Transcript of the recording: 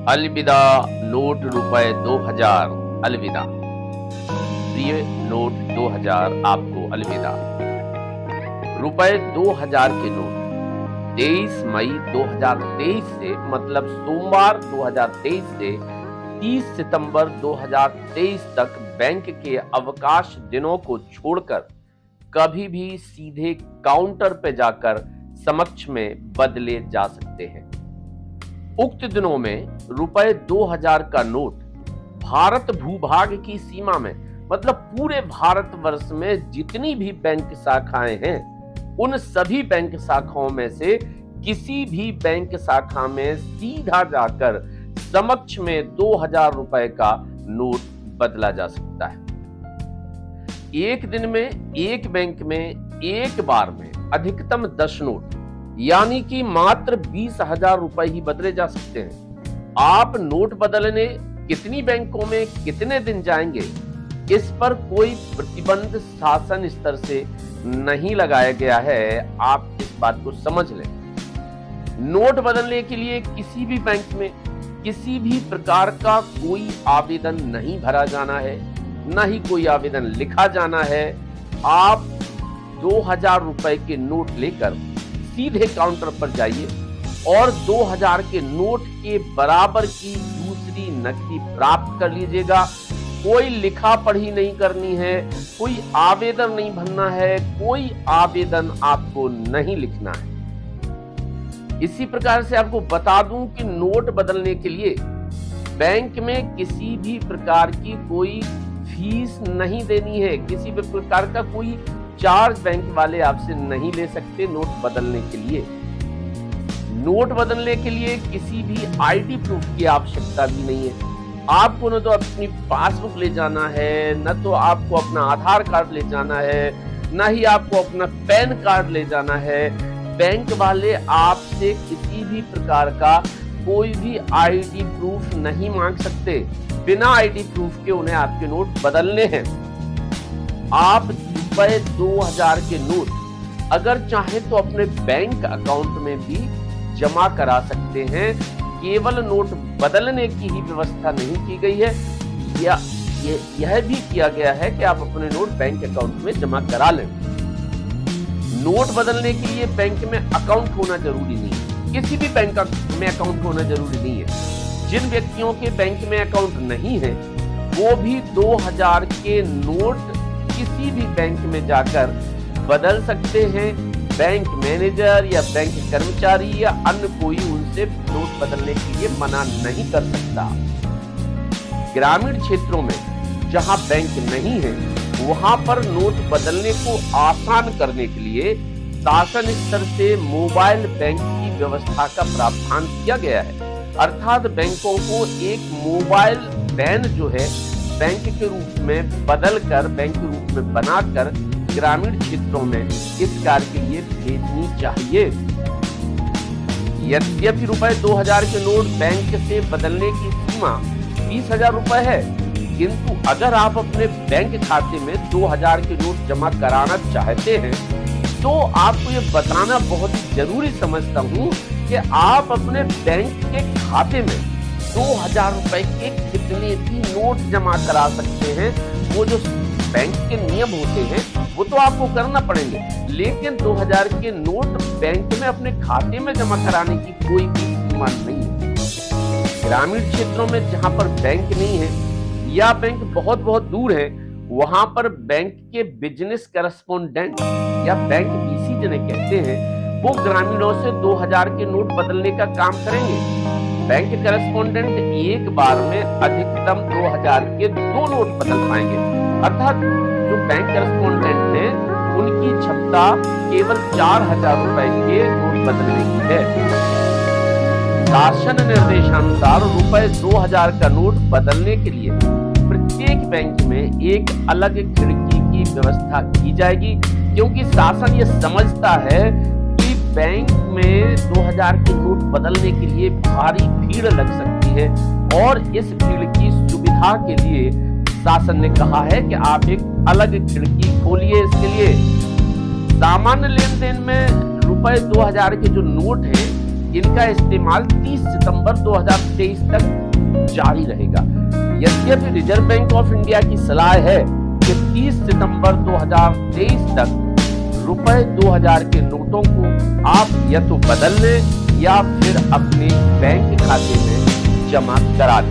अलविदा नोट रुपए 2000। अलविदा प्रिय नोट 2000, आपको अलविदा। रुपए 2000 के नोट 23 मई 2023 से, मतलब सोमवार 2023 से 30 सितंबर 2023 तक बैंक के अवकाश दिनों को छोड़कर कभी भी सीधे काउंटर पे जाकर समक्ष में बदले जा सकते हैं। उक्त दिनों में रुपए 2000 का नोट भारत भूभाग की सीमा में, मतलब पूरे भारतवर्ष में जितनी भी बैंक शाखाएं हैं, उन सभी बैंक शाखाओं में से किसी भी बैंक शाखा में सीधा जाकर समक्ष में 2000 रुपए का नोट बदला जा सकता है। एक दिन में एक बैंक में एक बार में अधिकतम 10 नोट, यानी कि मात्र 20,000 रुपए ही बदले जा सकते हैं। आप नोट बदलने कितनी बैंकों में कितने दिन जाएंगे, इस पर कोई प्रतिबंध शासन स्तर से नहीं लगाया गया है। आप इस बात को समझ लें। नोट बदलने के लिए किसी भी बैंक में किसी भी प्रकार का कोई आवेदन नहीं भरा जाना है, ना ही कोई आवेदन लिखा जाना है। आप 2000 रुपए के नोट लेकर सीधे काउंटर पर जाइए और 2000 के नोट के बराबर की दूसरी नकदी प्राप्त कर लीजिएगा। कोई लिखा पढ़ी नहीं करनी है, कोई आवेदन नहीं भरना है, कोई आवेदन आपको नहीं लिखना है। इसी प्रकार से आपको बता दूं कि नोट बदलने के लिए बैंक में किसी भी प्रकार की कोई फीस नहीं देनी है। किसी भी प्रकार का कोई चार्ज बैंक वाले आपसे नहीं ले सकते नोट बदलने के लिए। नोट बदलने के लिए किसी भी आईडी प्रूफ की आवश्यकता भी नहीं है। आपको न तो अपनी पासबुक ले जाना है, न तो आपको अपना आधार कार्ड ले जाना है, न ही आपको अपना पैन कार्ड ले जाना है। बैंक वाले आपसे किसी भी प्रकार का कोई भी आईडी प्रूफ नहीं मांग सकते। बिना आईडी प्रूफ के उन्हें आपके नोट बदलने हैं। आप रुपए 2000 के नोट अगर चाहे तो अपने बैंक अकाउंट में भी जमा करा सकते हैं। केवल नोट बदलने की ही व्यवस्था नहीं की गई है, यह भी किया गया है कि आप अपने नोट बैंक अकाउंट में जमा करा लें। नोट बदलने के लिए बैंक में अकाउंट होना जरूरी नहीं है। किसी भी बैंक में अकाउंट होना जरूरी नहीं है। जिन व्यक्तियों के बैंक में अकाउंट नहीं है, वो भी 2000 के नोट किसी भी बैंक में जाकर बदल सकते हैं। बैंक मैनेजर या बैंक कर्मचारी या अन्य कोई उनसे नोट बदलने के लिए मना नहीं कर सकता। ग्रामीण क्षेत्रों में जहां बैंक नहीं है, वहां पर नोट बदलने को आसान करने के लिए शासन स्तर से मोबाइल बैंक की व्यवस्था का प्रावधान किया गया है। अर्थात बैंकों को एक मोबाइल वैन जो है बैंक के रूप में बदलकर, बैंक के रूप में बनाकर ग्रामीण क्षेत्रों में इस कार्य के लिए भेजनी चाहिए। यद्यपि रुपए 2000 के नोट बैंक से बदलने की सीमा 20,000 रुपए है, किंतु अगर आप अपने बैंक खाते में 2000 के नोट जमा कराना चाहते हैं, तो आपको ये बताना बहुत ही जरूरी समझता हूं कि आप अपने बैंक के खाते में 2000 रुपए के कितने भी नोट जमा करा सकते हैं। वो जो बैंक के नियम होते हैं वो तो आपको करना पड़ेंगे, लेकिन 2000 के नोट बैंक में अपने खाते में जमा कराने की कोई भी सीमा नहीं है। ग्रामीण क्षेत्रों में जहां पर बैंक नहीं है या बैंक बहुत बहुत दूर है, वहां पर बैंक के बिजनेस करेस्पोंडेंट या बैंक बीसी जिन्हें कहते हैं, वो ग्रामीणों से 2000 के नोट बदलने का काम करेंगे। बैंक करेस्पोंडेंट एक बार में अधिकतम 2000 के 2 नोट बदल पाएंगे। अर्थात जो बैंक करेस्पोंडेंट हैं, उनकी क्षमता केवल 4000 रुपए के नोट बदलने की है। शासन निर्देशानुसार रुपए 2000 का नोट बदलने के लिए प्रत्येक बैंक में एक अलग खिड़की की व्यवस्था की जाएगी, क्योंकि शासन ये समझता है कि बैंक में 2000 के नोट बदलने के लिए भारी भीड़ लग सकती है, और इस भीड़ की सुविधा के लिए शासन ने कहा है कि आप एक अलग खिड़की खोलिए। इसके लिए सामान्य लेन देन में रुपए 2000 के जो नोट हैं, इनका इस्तेमाल 30 सितंबर 2023 तक जारी रहेगा। यद्यपि रिजर्व बैंक ऑफ इंडिया की सलाह है कि 30 सितंबर 2023 तक रुपए 2000 के नोटों को आप या तो बदल लें या फिर अपने बैंक खाते में जमा करा लें।